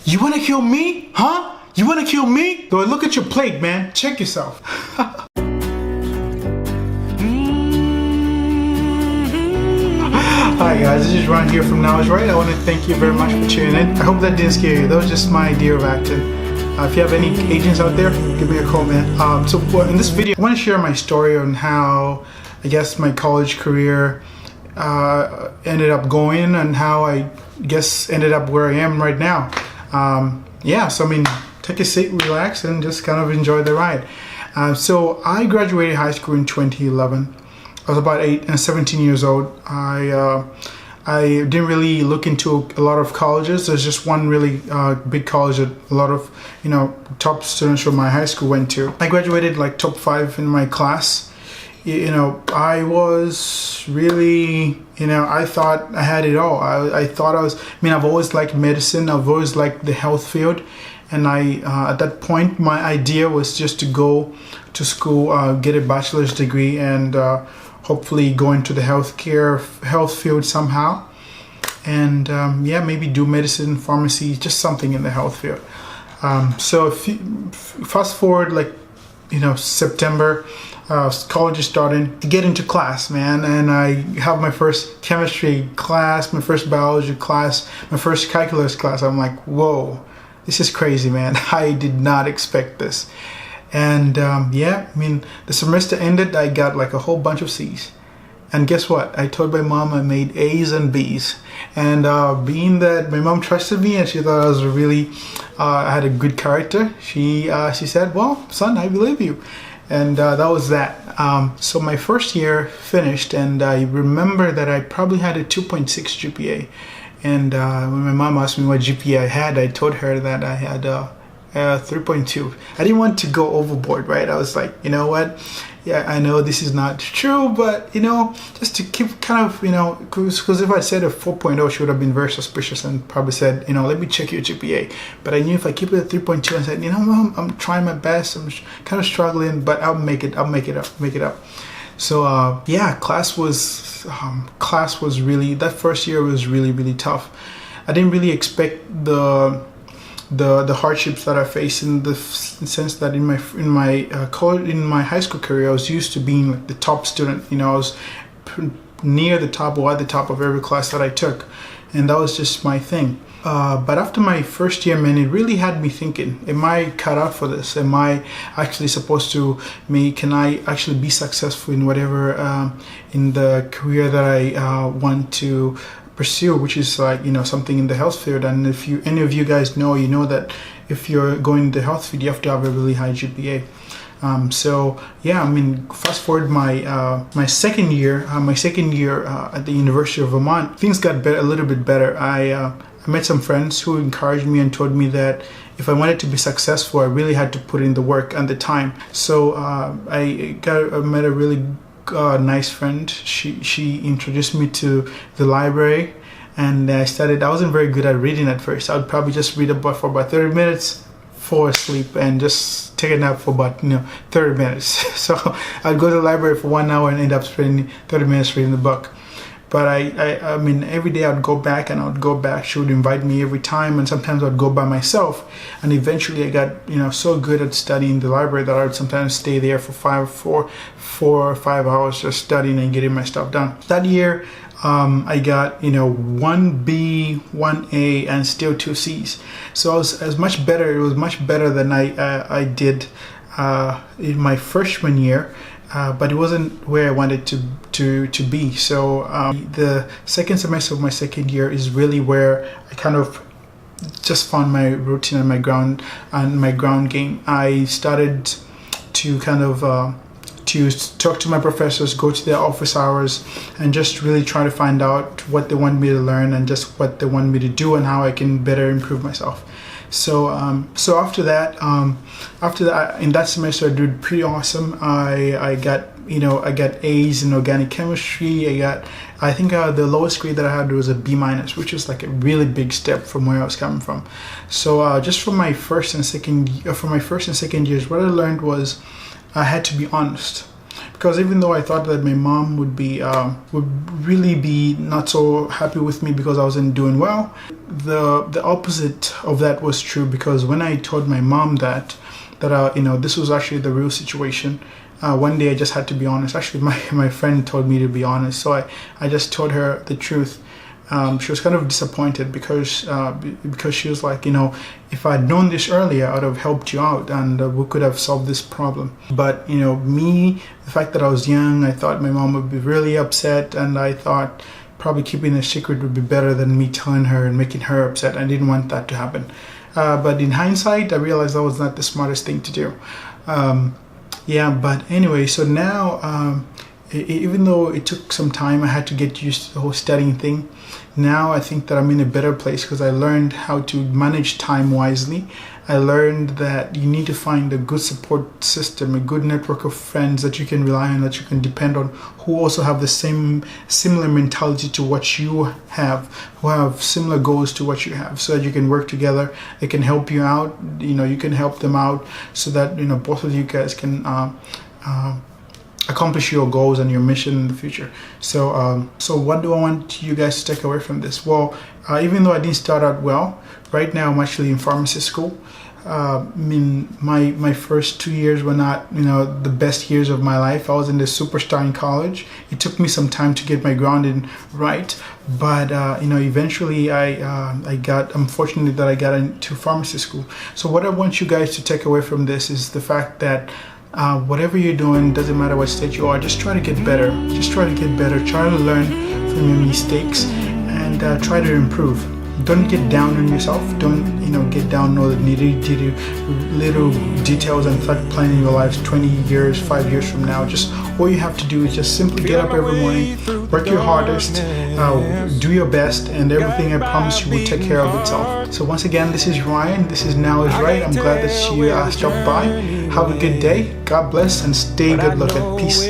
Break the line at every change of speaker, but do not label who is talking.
You wanna kill me? Huh? You wanna kill me? Go look at your plate, man. Check yourself. Hi guys, this is Ron here from Now Is Right. I want to thank you very much for tuning in. I hope that didn't scare you. That was just my idea of acting. If you have any agents out there, give me a call, man. So in this video, I want to share my story on how, I guess, my college career ended up going and how I guess ended up where I am right now. Yeah, so I mean, take a seat, relax, and just kind of enjoy the ride. So I graduated high school in 2011. I was about 17 years old. I didn't really look into a lot of colleges. There's just one really big college that a lot of top students from my high school went to. I graduated like top 5 in my class. I was really, I thought I had it all. I thought I've always liked medicine. I've always liked the health field. And at that point, my idea was just to go to school, get a bachelor's degree, and hopefully go into the health field somehow. And yeah, maybe do medicine, pharmacy, just something in the health field. So fast forward, like, September, college is starting to get into class, man, and I have my first chemistry class, my first biology class, my first calculus class. I'm like, whoa, this is crazy, man. I did not expect this. And yeah, I mean, the semester ended, I got like a whole bunch of C's. And guess what? I told my mom I made A's and B's. And being that my mom trusted me and she thought I was really, I had a good character, she said, well, son, I believe you. And that was that. So my first year finished, and I remember that I probably had a 2.6 GPA. And when my mom asked me what GPA I had, I told her that I had 3.2. I didn't want to go overboard, right? I was like, you know what? Yeah, I know this is not true, but just to keep kind of, because if I said a 4.0, she would have been very suspicious and probably said, let me check your GPA. But I knew if I keep it at 3.2 and said, Mom, I'm trying my best, I'm kind of struggling, but I'll make it up. So yeah, class was really, that first year was really, really tough. I didn't really expect the hardships that I faced in the sense that in my high school career, I was used to being like the top student. I was near the top or at the top of every class that I took, and that was just my thing. But after my first year, man, it really had me thinking, am I cut out for this? Am I actually supposed to can I actually be successful in whatever, in the career that I want to pursue, which is like, something in the health field. And if any of you guys know, that if you're going to the health field, you have to have a really high GPA. So yeah, I mean, fast forward my second year at the University of Vermont, things got a little bit better. I met some friends who encouraged me and told me that if I wanted to be successful, I really had to put in the work and the time. So I met a really nice friend. She introduced me to the library, and I wasn't very good at reading at first. I would probably just read a book for about 30 minutes, fall asleep, and just take a nap for about 30 minutes. So I'd go to the library for 1 hour and end up spending 30 minutes reading the book. But I mean, every day I'd go back and I would go back. She would invite me every time, and sometimes I'd go by myself. And eventually I got, so good at studying the library that I would sometimes stay there for 4 or 5 hours just studying and getting my stuff done. That year, I got, 1B, 1A, and still 2 C's. So it was much better than I did in my freshman year. But it wasn't where I wanted to be. So the second semester of my second year is really where I kind of just found my routine and my ground game. I started to kind of to talk to my professors, go to their office hours, and just really try to find out what they want me to learn and just what they want me to do and how I can better improve myself. So after that, in that semester, I did pretty awesome. I got A's in organic chemistry. I think the lowest grade that I had was a B-, which is like a really big step from where I was coming from. So just from my first and second years, what I learned was I had to be honest. because even though I thought that my mom would really be not so happy with me because I wasn't doing well, the opposite of that was true, because when I told my mom that this was actually the real situation, one day I just had to be honest. Actually, my friend told me to be honest, so I just told her the truth. She was kind of disappointed because she was like, if I'd known this earlier, I'd have helped you out and we could have solved this problem. But me, the fact that I was young, I thought my mom would be really upset, and I thought probably keeping a secret would be better than me telling her and making her upset. I didn't want that to happen. But in hindsight, I realized that was not the smartest thing to do. But anyway, so now even though it took some time, I had to get used to the whole studying thing. Now I think that I'm in a better place because I learned how to manage time wisely. I learned that you need to find a good support system, a good network of friends that you can rely on, that you can depend on, who also have the similar mentality to what you have, who have similar goals to what you have, so that you can work together. They can help you out, you can help them out, so that both of you guys can accomplish your goals and your mission in the future. So what do I want you guys to take away from this? Well, even though I didn't start out well, right now I'm actually in pharmacy school. My first 2 years were not the best years of my life. I was in the superstar in college. It took me some time to get my grounding right, but eventually I'm fortunate that I got into pharmacy school. So what I want you guys to take away from this is the fact that whatever you're doing, doesn't matter what state you are, just try to get better. Just try to get better. Try to learn from your mistakes and try to improve. Don't get down on yourself. Don't get down on all the little details and start planning your lives 20 years, 5 years from now. Just all you have to do is just simply get up every morning, work your hardest, do your best, and everything, I promise you, will take care of itself. So once again, this is Ryan. This is Now Is Right. I'm glad that you stopped by. Have a good day. God bless and stay good looking. Peace.